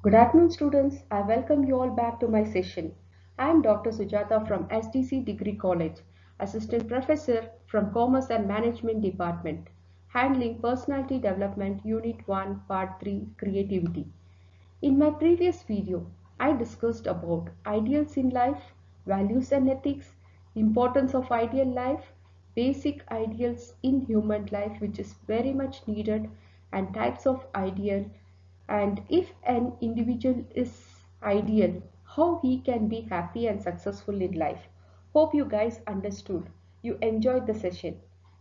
Good afternoon, students. I welcome you all back to my session. I am Dr. Sujata from SDC Degree College, Assistant Professor from Commerce and Management Department, handling Personality Development Unit 1, Part 3, Creativity. In my previous video, I discussed about ideals in life, values and ethics, importance of ideal life, basic ideals in human life which is very much needed, and types of ideal, and if an individual is ideal, how he can be happy and successful in life. Hope you guys understood. You enjoyed the session.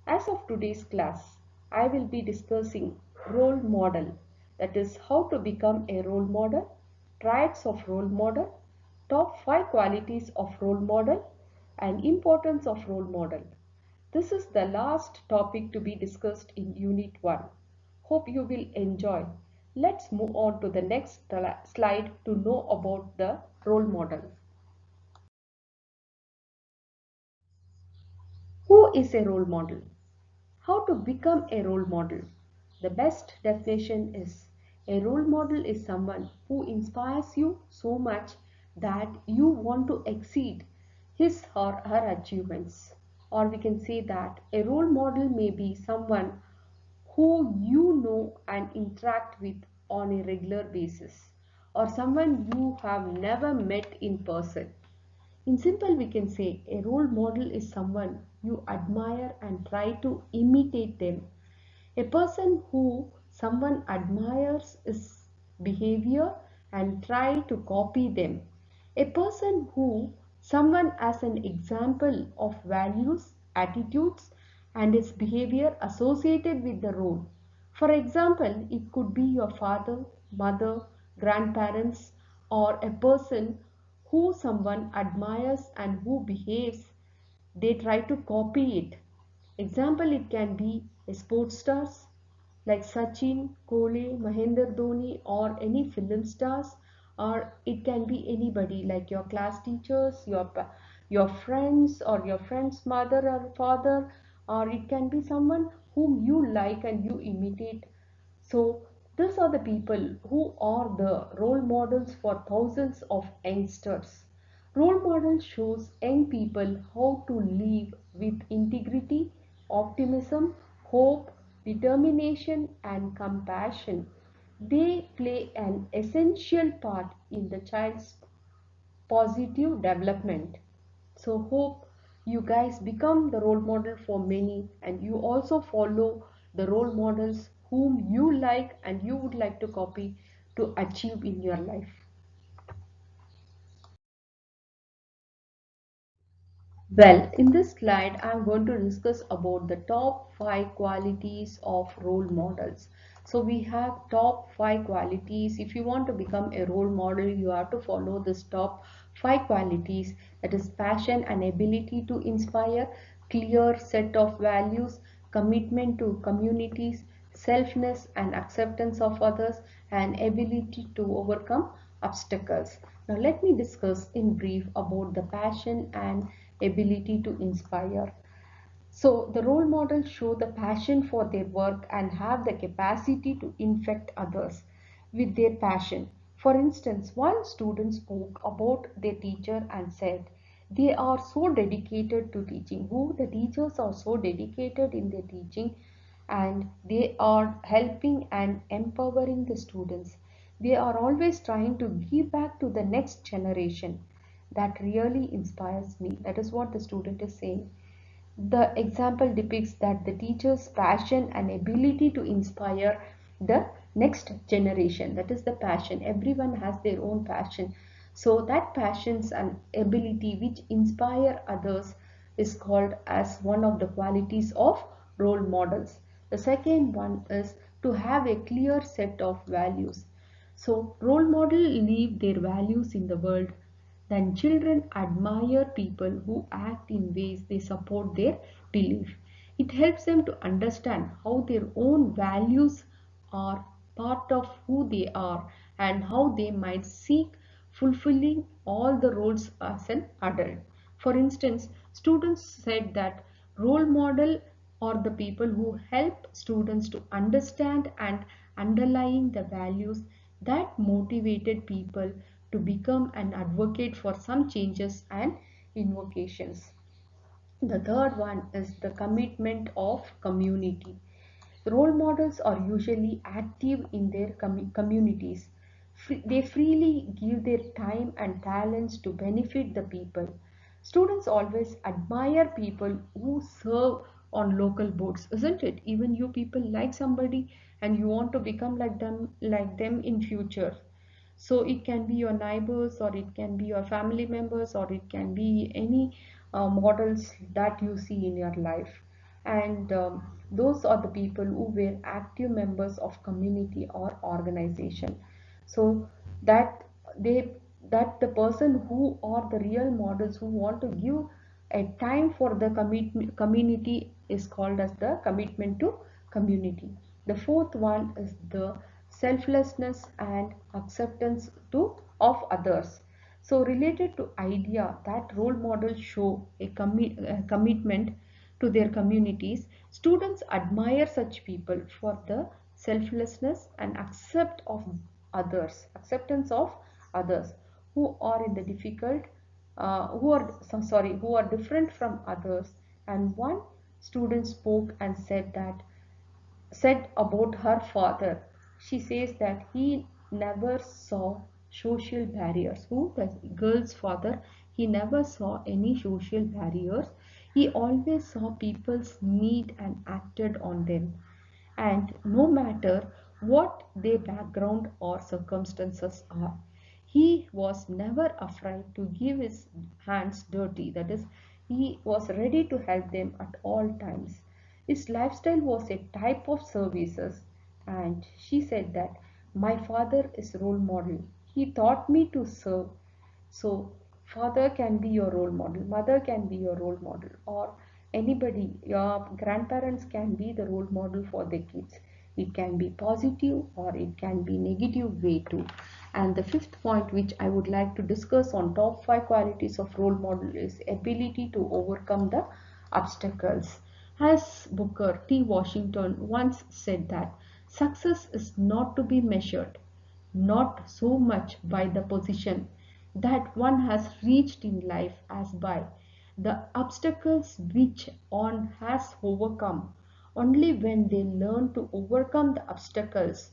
As of today's class, I will be discussing role model, that is how to become a role model, traits of role model, top 5 qualities of role model, and importance of role model. This is the last topic to be discussed in Unit 1. Hope you will enjoy. Let's move on to the next slide to know about the role model. Who is a role model? How to become a role model? The best definition is a role model is someone who inspires you so much that you want to exceed his or her achievements. Or we can say that a role model may be someone who you know and interact with on a regular basis, or someone you have never met in person. In simple, we can say a role model is someone you admire and try to imitate them. A person who someone admires is behavior and try to copy them. A person who someone as an example of values, attitudes, and his behavior associated with the role. For example, it could be your father, mother, grandparents, or a person who someone admires and who behaves, they try to copy it. Example, it can be a sports stars like Sachin, Kohli, Mahendra Dhoni, or any film stars, or it can be anybody like your class teachers, your friends, or your friend's mother or father, or it can be someone whom you like and you imitate. So these are the people who are the role models for thousands of youngsters. Role model shows young people how to live with integrity, optimism, hope, determination, and compassion. They play an essential part in the child's positive development. So hope you guys become the role model for many, and you also follow the role models whom you like and you would like to copy to achieve in your life. Well, in this slide, I'm going to discuss about the top 5 qualities of role models. So we have top 5 qualities. If you want to become a role model, you have to follow this top 5 qualities. That is passion and ability to inspire, clear set of values, commitment to communities, selfness and acceptance of others, and ability to overcome obstacles. Now let me discuss in brief about the passion and ability to inspire. So the role models show the passion for their work and have the capacity to infect others with their passion. For instance, one student spoke about their teacher and said, they are so dedicated to teaching. Who the teachers are so dedicated in their teaching, and they are helping and empowering the students. They are always trying to give back to the next generation. That really inspires me. That is what the student is saying. The example depicts that the teacher's passion and ability to inspire the next generation. That is the passion. Everyone has their own passion. So that passions and ability which inspire others is called as one of the qualities of role models. The second one is to have a clear set of values. So role model live their values in the world, then children admire people who act in ways they support their belief. It helps them to understand how their own values are part of who they are and how they might seek fulfilling all the roles as an adult. For instance, students said that role model are the people who help students to understand and underlying the values that motivated people to become an advocate for some changes and invocations. The third one is the commitment of community. Role models are usually active in their communities. They freely give their time and talents to benefit the people. Students always admire people who serve on local boards, isn't it? Even you people like somebody and you want to become like them in future. So it can be your neighbors, or it can be your family members, or it can be any models that you see in your life. And those are the people who were active members of community or organization. So that they that the person who are the real models who want to give a time for the community is called as the commitment to community. The fourth one is the selflessness and acceptance to of others. So related to idea that role models show a commitment to their communities, students admire such people for the selflessness and acceptance of others who are in the difficult, who are different from others. And one student spoke and said about her father. She says that he never saw social barriers. Who? The girl's father. He never saw any social barriers. He always saw people's need and acted on them. And no matter what their background or circumstances are, he was never afraid to give his hands dirty. That is, he was ready to help them at all times. His lifestyle was a type of services, and she said that my father is role model. He taught me to serve. So father can be your role model, mother can be your role model, or anybody, your grandparents can be the role model for their kids. It can be positive or it can be negative way too. And the fifth point which I would like to discuss on top 5 qualities of role model is ability to overcome the obstacles. As Booker T. Washington once said that success is not to be measured not so much by the position that one has reached in life as by the obstacles which one has overcome. Only when they learn to overcome the obstacles,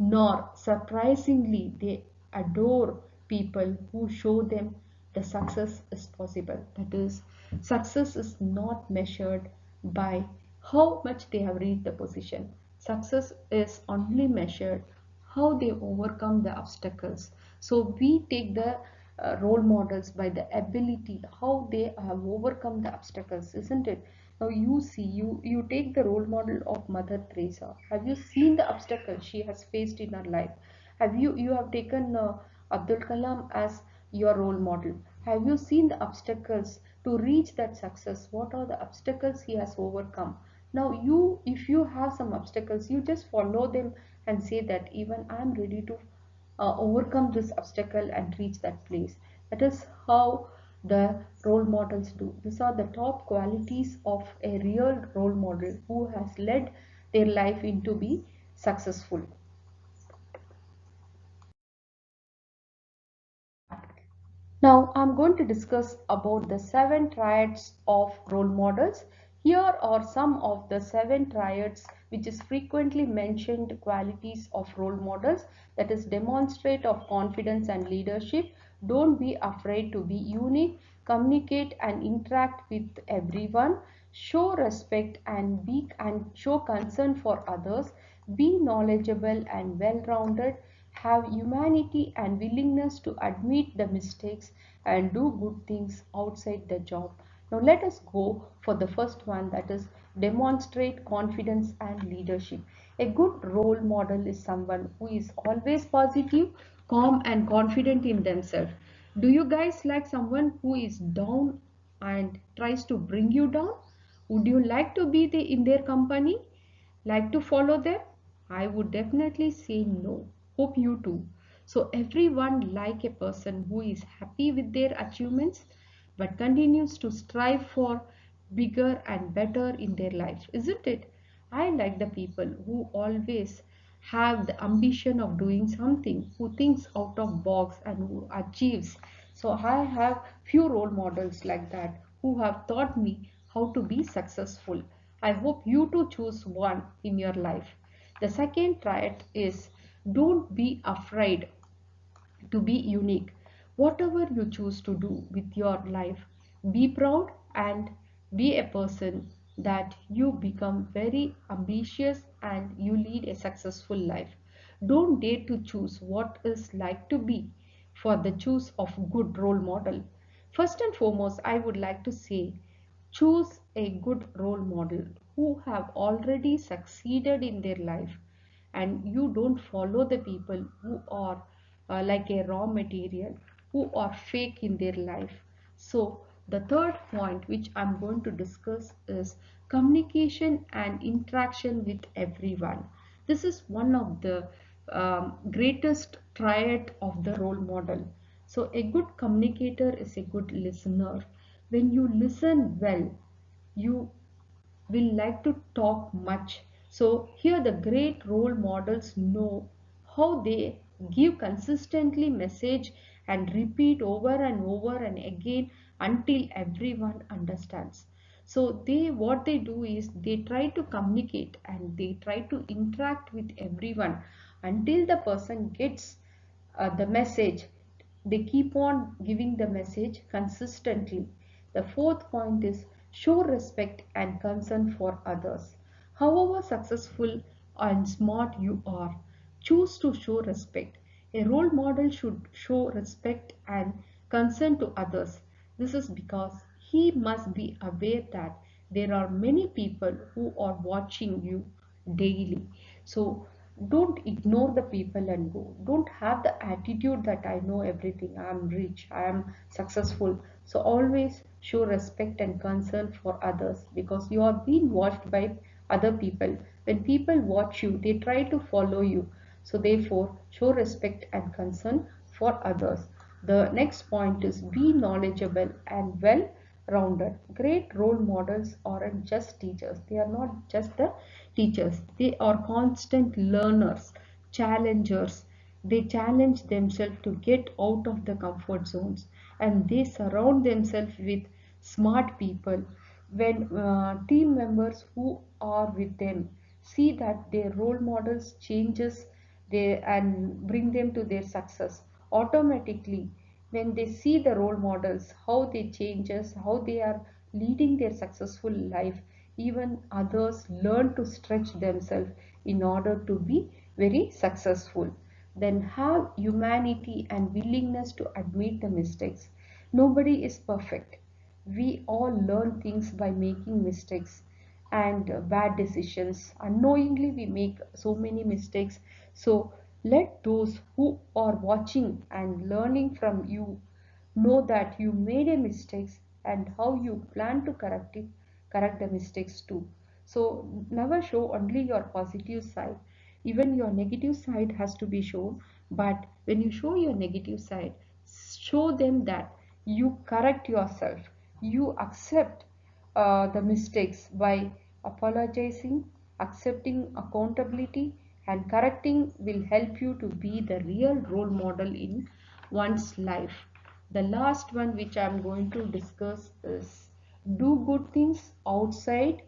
nor surprisingly they adore people who show them the success is possible. That is, success is not measured by how much they have reached the position. Success is only measured how they overcome the obstacles. So we take the role models by the ability how they have overcome the obstacles, isn't it? Now you see, you take the role model of Mother Teresa. Have you seen the obstacles she has faced in her life? You have taken Abdul Kalam as your role model? Have you seen the obstacles to reach that success? What are the obstacles he has overcome? Now you, if you have some obstacles, you just follow them and say that even I am ready to overcome this obstacle and reach that place. That is how the role models do. These are the top qualities of a real role model who has led their life into be successful. Now I'm going to discuss about the 7 triads of role models. Here are some of the 7 triads which is frequently mentioned qualities of role models, that is demonstrate of confidence and leadership, don't be afraid to be unique, communicate and interact with everyone, show respect and show concern for others, be knowledgeable and well-rounded, have humanity and willingness to admit the mistakes and do good things outside the job. Now let us go for the first one, that is demonstrate confidence and leadership. A good role model is someone who is always positive, calm and confident in themselves. Do you guys like someone who is down and tries to bring you down? Would you like to be in their company? Like to follow them? I would definitely say no. Hope you too. So everyone like a person who is happy with their achievements but continues to strive for bigger and better in their life, isn't it? I like the people who always have the ambition of doing something, who thinks out of box and who achieves. So I have few role models like that who have taught me how to be successful. I hope you too choose one in your life. The second triad is don't be afraid to be unique. Whatever you choose to do with your life, be proud and be a person that you become very ambitious and you lead a successful life. Don't dare to choose what is like to be for the choose of good role model. First and foremost, I would like to say choose a good role model who have already succeeded in their life, and you don't follow the people who are like a raw material, who are fake in their life. So the third point which I'm going to discuss is communication and interaction with everyone. This is one of the greatest triad of the role model. So a good communicator is a good listener. When you listen well, you will like to talk much. So here the great role models know how they give consistently message and repeat over and over and again until everyone understands. So they what they do is they try to communicate and they try to interact with everyone until the person gets the message. They keep on giving the message consistently. The fourth point is show respect and concern for others. However successful and smart you are, choose to show respect. A role model should show respect and concern to others. This is because he must be aware that there are many people who are watching you daily. So don't ignore the people and go. Don't have the attitude that I know everything, I am rich, I am successful. So always show respect and concern for others, because you are being watched by other people. When people watch you, they try to follow you. So therefore show respect and concern for others. The next point is be knowledgeable and well rounded. Great role models aren't just teachers. They are not just the teachers. They are constant learners, challengers. They challenge themselves to get out of the comfort zones, and they surround themselves with smart people. When team members who are with them see that their role models changes they and bring them to their success automatically, when they see the role models how they changes, how they are leading their successful life, even others learn to stretch themselves in order to be very successful. Then have humanity and willingness to admit the mistakes. Nobody is perfect. We all learn things by making mistakes and bad decisions. Unknowingly we make so many mistakes. So let those who are watching and learning from you know that you made a mistakes and how you plan to correct the mistakes too. So never show only your positive side. Even your negative side has to be shown. But when you show your negative side, show them that you correct yourself. You accept the mistakes by apologizing, accepting accountability, and correcting will help you to be the real role model in one's life. The last one which I am going to discuss is do good things outside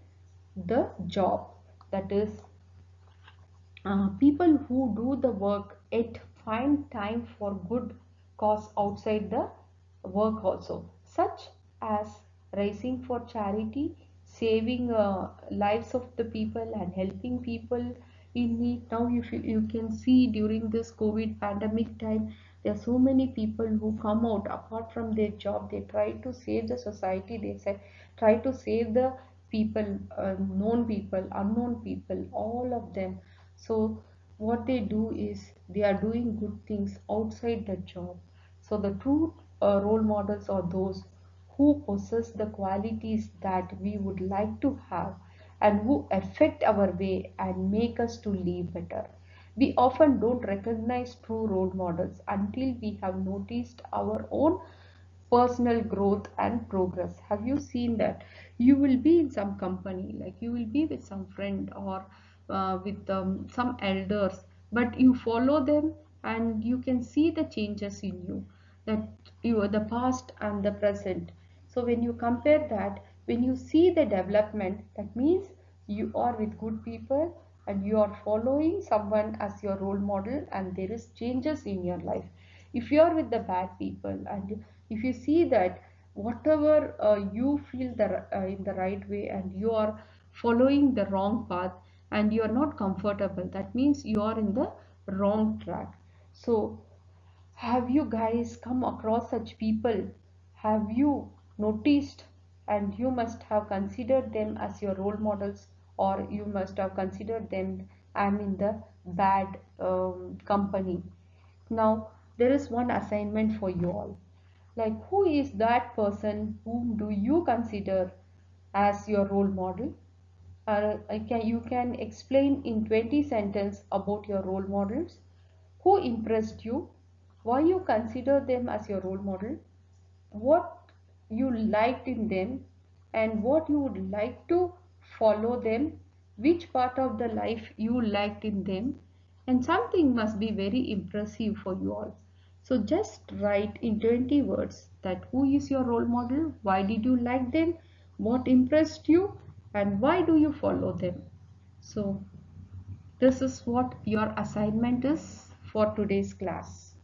the job. That is, people who do the work yet find time for good cause outside the work also, such as raising for charity, saving lives of the people and helping people in need. Now you can see during this COVID pandemic time, there are so many people who come out apart from their job. They try to save the society. They say try to save the people, known people, unknown people, all of them. So what they do is they are doing good things outside the job. So the true role models are those who possess the qualities that we would like to have and who affect our way and make us to live better. We often don't recognize true role models until we have noticed our own personal growth and progress. Have you seen that? You will be in some company, like you will be with some friend or with some elders, but you follow them and you can see the changes in you, that you are the past and the present. So when you compare that, when you see the development, that means you are with good people and you are following someone as your role model and there is changes in your life. If you are with the bad people and if you see that whatever you feel in the right way and you are following the wrong path and you are not comfortable, that means you are in the wrong track. So have you guys come across such people? Have you noticed, and you must have considered them as your role models, or you must have considered them I'm in the bad company. Now there is one assignment for you all. Like, who is that person whom do you consider as your role model? You can explain in 20 sentences about your role models. Who impressed you? Why you consider them as your role model? What you liked in them and what you would like to follow them? Which part of the life you liked in them? And something must be very impressive for you all. So just write in 20 words that who is your role model, why did you like them, what impressed you, and why do you follow them. So this is what your assignment is for today's class.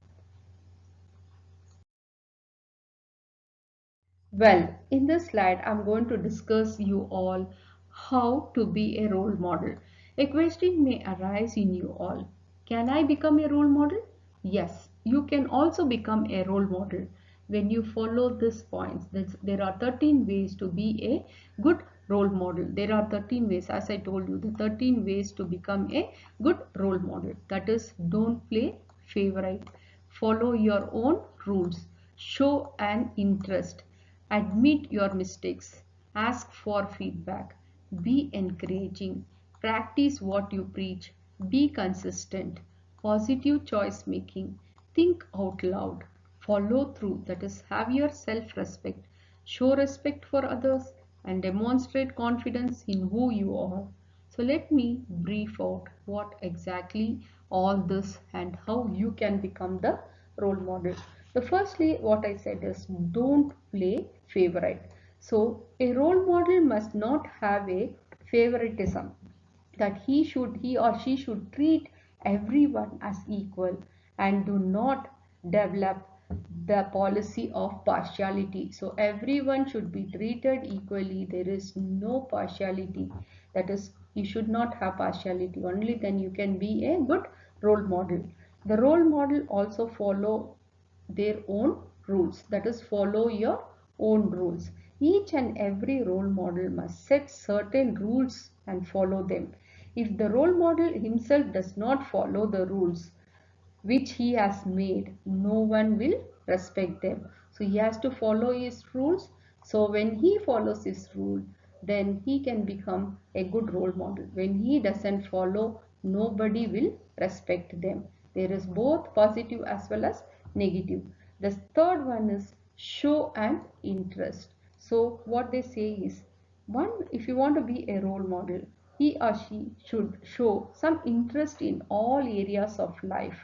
Well, in this slide, I'm going to discuss you all how to be a role model. A question may arise in you all. Can I become a role model? Yes, you can also become a role model when you follow these points. There are 13 ways to be a good role model. There are 13 ways, as I told you, the 13 ways to become a good role model. That is, don't play favorite. Follow your own rules. Show an interest. Admit your mistakes. Ask for feedback. Be encouraging. Practice what you preach. Be consistent. Positive choice making. Think out loud. Follow through. That is, have your self-respect. Show respect for others and demonstrate confidence in who you are. So let me brief out what exactly all this and how you can become the role model. The firstly, what I said is don't play favorite. So a role model must not have a favoritism, that he or she should treat everyone as equal and do not develop the policy of partiality. So everyone should be treated equally. There is no partiality. That is, you should not have partiality. Only then you can be a good role model. The role model also follow their own rules. That is, follow your own rules. Each and every role model must set certain rules and follow them. If the role model himself does not follow the rules which he has made, no one will respect them. So he has to follow his rules. So when he follows his rule, then he can become a good role model. When he doesn't follow, nobody will respect them. There is both positive as well as negative. The third one is show an interest. So what they say is, one, if you want to be a role model, he or she should show some interest in all areas of life,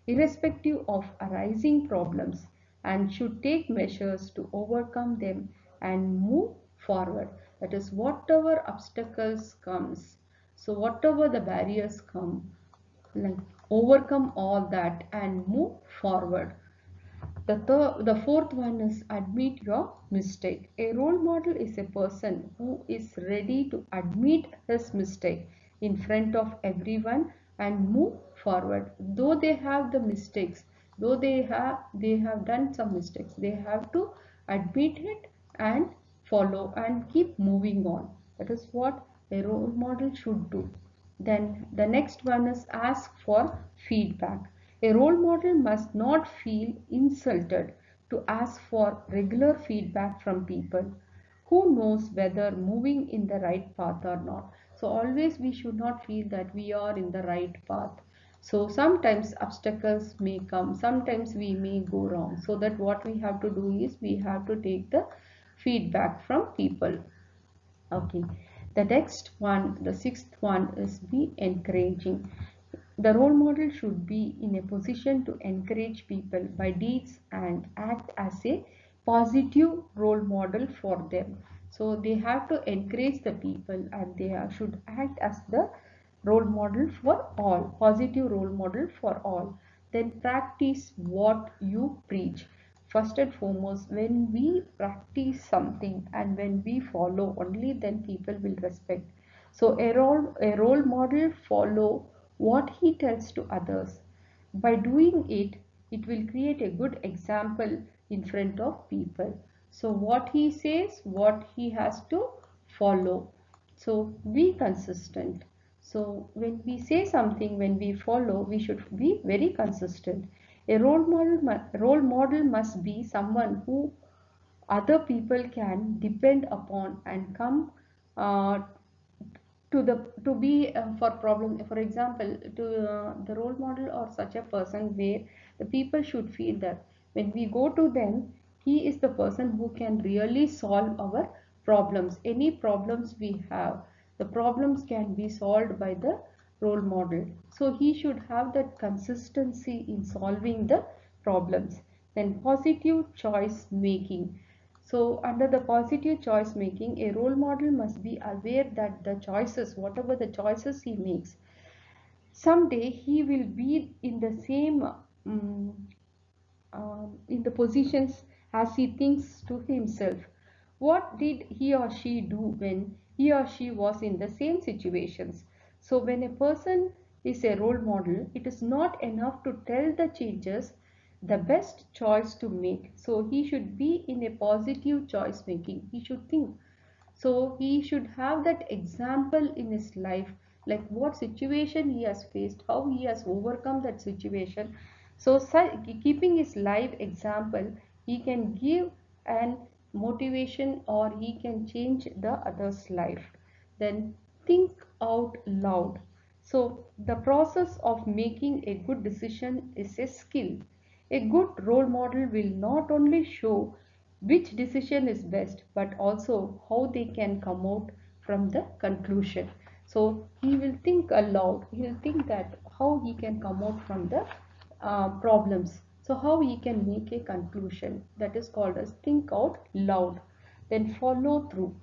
irrespective of arising problems, and should take measures to overcome them and move forward. That is, whatever obstacles comes, so whatever the barriers come, like, overcome all that and move forward. The fourth one is admit your mistake. A role model is a person who is ready to admit his mistake in front of everyone and move forward. Though they have the mistakes, though they have done some mistakes, they have to admit it and follow and keep moving on. That is what a role model should do. Then the next one is ask for feedback. A role model must not feel insulted to ask for regular feedback from people. Who knows whether moving in the right path or not? So always we should not feel that we are in the right path. So sometimes obstacles may come, sometimes we may go wrong. So that what we have to do is we have to take the feedback from people. Okay. The next one, the sixth one, is be encouraging. The role model should be in a position to encourage people by deeds and act as a positive role model for them. So they have to encourage the people, and they should act as the role model for all, positive role model for all. Then practice what you preach. First and foremost, when we practice something and when we follow, only then people will respect. So a role model follow what he tells to others. By doing it, it will create a good example in front of people. So what he says, what he has to follow. So be consistent. So when we say something, when we follow, we should be very consistent. A role model must be someone who other people can depend upon and come uh, to be for problem. For example, to the role model or such a person where the people should feel that when we go to them, he is the person who can really solve our problems. Any problems we have, the problems can be solved by the role model. So he should have that consistency in solving the problems. Then positive choice making. So under the positive choice making, a role model must be aware that the choices, whatever the choices he makes, someday he will be in the same in the positions as he thinks to himself. What did he or she do when he or she was in the same situations? So when a person is a role model, it is not enough to tell the changes, the best choice to make. So he should be in a positive choice making. He should think, so he should have that example in his life, like what situation he has faced, how he has overcome that situation. So keeping his life example, he can give an motivation or he can change the other's life. Then think out loud. So the process of making a good decision is a skill. A good role model will not only show which decision is best, but also how they can come out from the conclusion. So he will think aloud, he will think that how he can come out from the problems, so how he can make a conclusion. That is called as think out loud. Then follow through.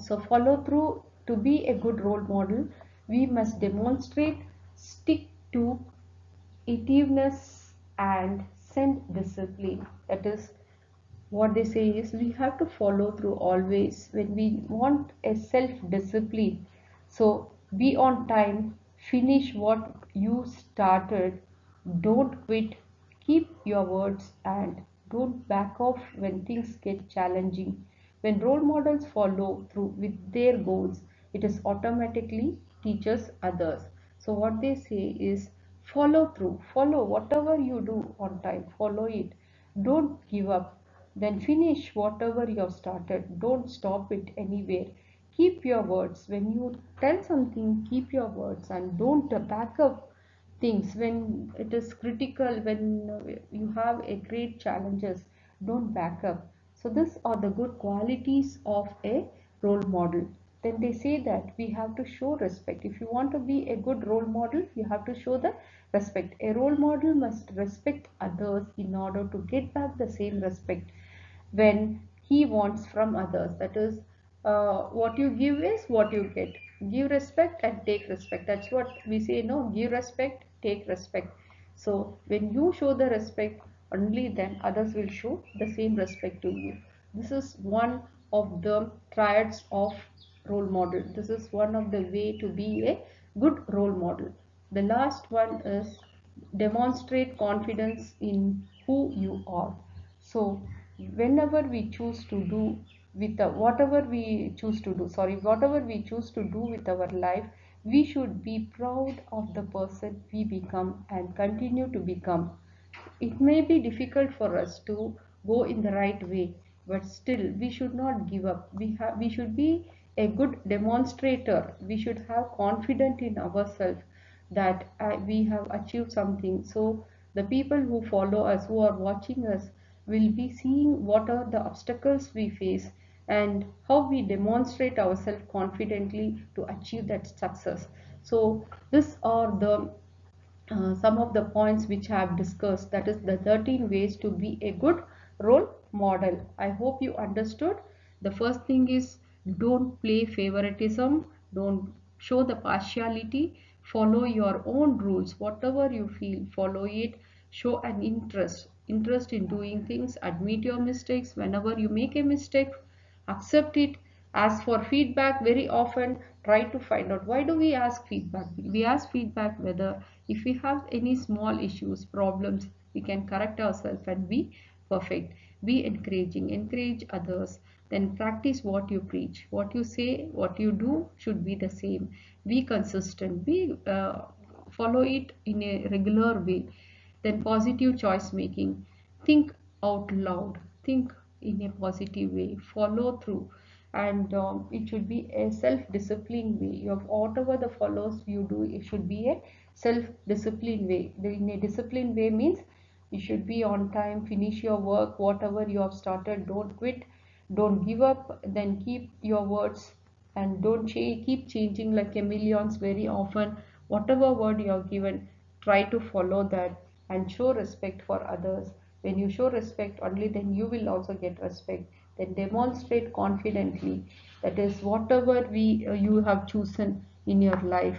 So follow through. To be a good role model, we must demonstrate, stick to itiveness and send discipline. That is, what they say is we have to follow through always when we want a self discipline. So be on time, finish what you started, don't quit, keep your words, and don't back off when things get challenging. When role models follow through with their goals, it is automatically teaches others. So what they say is follow through, follow whatever you do on time, follow it, don't give up. Then finish whatever you have started. Don't stop it anywhere. Keep your words. When you tell something, keep your words and don't back up things when it is critical, when you have a great challenges. Don't back up. So these are the good qualities of a role model. Then they say that we have to show respect. If you want to be a good role model, you have to show the respect. A role model must respect others in order to get back the same respect when he wants from others. That is, what you give is what you get. Give respect and take respect. That's what we say, no? Give respect, take respect. So when you show the respect, only then others will show the same respect to you. This is one of the triads of role model. This is one of the way to be a good role model. The last one is demonstrate confidence in who you are. So whenever we choose to do with whatever we choose to do, sorry, whatever we choose to do with our life, we should be proud of the person we become and continue to become. It may be difficult for us to go in the right way, but still we should not give up. We should be a good demonstrator. We should have confidence in ourselves that we have achieved something. So the people who follow us, who are watching us, will be seeing what are the obstacles we face. and how we demonstrate ourselves confidently to achieve that success. So these are the some of the points which I have discussed, that is the 13 ways to be a good role model. I hope you understood. The first thing is, don't play favoritism, don't show the partiality, follow your own rules, whatever you feel, follow it, show an interest in doing things, admit your mistakes whenever you make a mistake, accept it, ask for feedback very often, try to find out why do we ask feedback. We ask feedback whether if we have any small issues, problems, we can correct ourselves and be perfect. Be encouraging, encourage others, then practice what you preach, what you say, what you do should be the same. Be consistent, be follow it in a regular way. Then positive choice making, think out loud, think in a positive way, follow through, and it should be a self-disciplined way. Of whatever the follows you do, it should be a self-disciplined way. In a disciplined way means you should be on time, finish your work, whatever you have started, don't quit, don't give up, then keep your words, and don't keep changing like chameleons very often. Whatever word you have given, try to follow that, and show respect for others. When you show respect, only then you will also get respect. Then demonstrate confidently, that is whatever you have chosen in your life,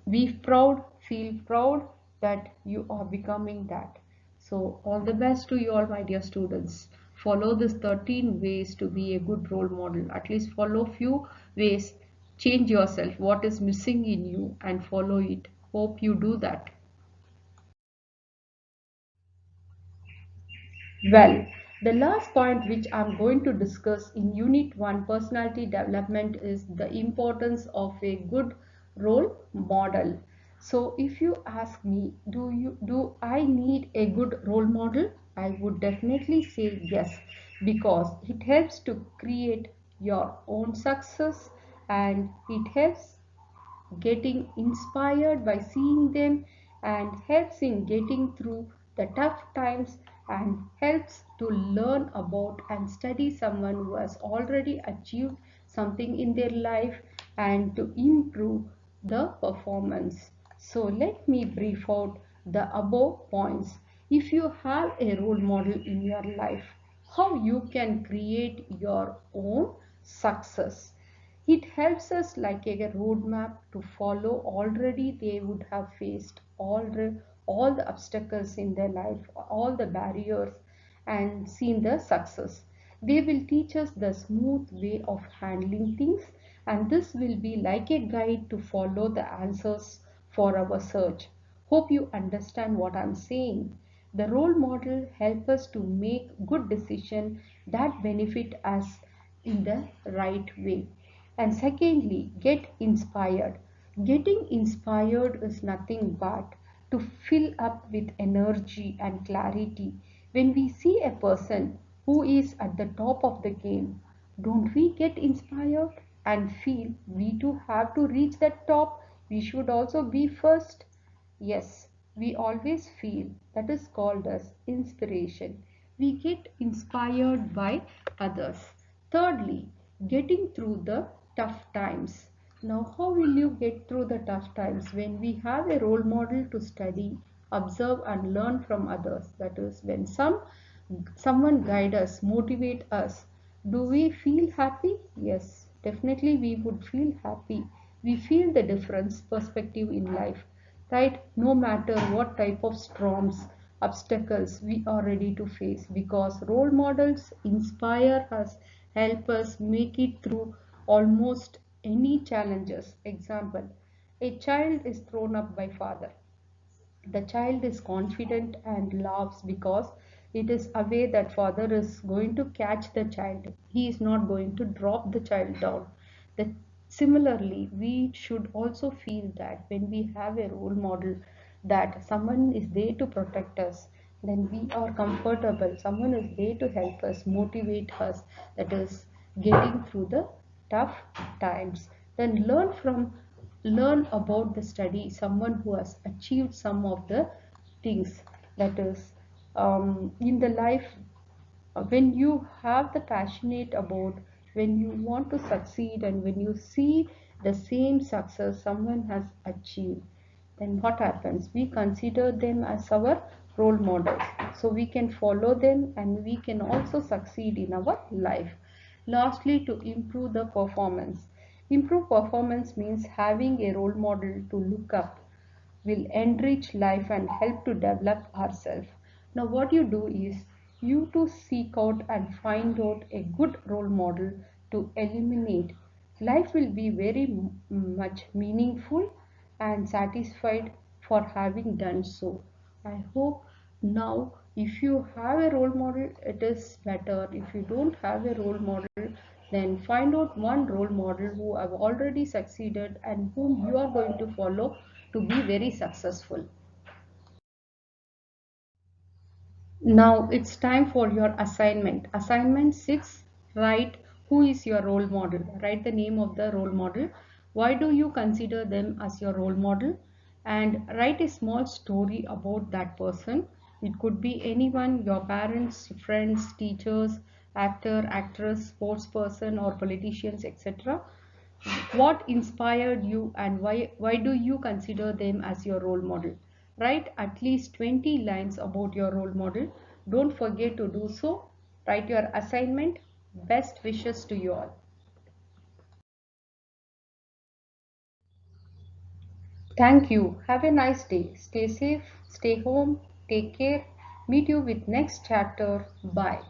be proud, feel proud that you are becoming that. So all the best to you all, my dear students. Follow this 13 ways to be a good role model. At least follow few ways. Change yourself, what is missing in you, and follow it. Hope you do that. Well, the last point which I'm going to discuss in Unit 1 personality development is the importance of a good role model. So if you ask me, do I need a good role model? I would definitely say yes, because it helps to create your own success, and it helps getting inspired by seeing them, and helps in getting through the tough times, and helps to learn about and study someone who has already achieved something in their life, and to improve the performance. So let me brief out the above points. If you have a role model in your life, how you can create your own success. It helps us like a roadmap to follow. Already they would have faced all the obstacles in their life, all the barriers, and seen the success. They will teach us the smooth way of handling things, and this will be like a guide to follow the answers for our search. Hope you understand what I'm saying. The role model help us to make good decisions that benefit us in the right way. And secondly, get inspired. Getting inspired is nothing but to fill up with energy and clarity. When we see a person who is at the top of the game, don't we get inspired and feel we too have to reach that top? We should also be first. Yes, we always feel that is called as inspiration. We get inspired by others. Thirdly, getting through the tough times. Now, how will you get through the tough times? When we have a role model to study, observe, and learn from others. That is, when someone guide us, motivate us. Do we feel happy? Yes, definitely we would feel happy. We feel the difference perspective in life, right? No matter what type of storms, obstacles we are ready to face, because role models inspire us, help us make it through almost any challenges. Example, a child is thrown up by father. The child is confident and laughs because it is aware that father is going to catch the child. He is not going to drop the child down. That similarly, we should also feel that when we have a role model, that someone is there to protect us, then we are comfortable. Someone is there to help us, motivate us. That is getting through the tough times. Then learn about the study, someone who has achieved some of the things, that is in the life, When you have the passionate about, when you want to succeed, and when you see the same success someone has achieved, then what happens? We consider them as our role models, so we can follow them and we can also succeed in our life. Lastly, to improve the performance. Improve performance means having a role model to look up will enrich life and help to develop ourselves. Now, what you do is you to seek out and find out a good role model to eliminate. Life will be very much meaningful and satisfied for having done so. I hope now if you have a role model, it is better. If you don't have a role model, then find out one role model who have already succeeded and whom you are going to follow to be very successful. Now it's time for your assignment. Assignment 6, write who is your role model. Write the name of the role model. Why do you consider them as your role model? And write a small story about that person. It could be anyone, your parents, friends, teachers, actor, actress, sports person or politicians, etc. What inspired you and why do you consider them as your role model? Write at least 20 lines about your role model. Don't forget to do so. Write your assignment. Best wishes to you all. Thank you. Have a nice day. Stay safe, stay home, take care. Meet you with next chapter. Bye.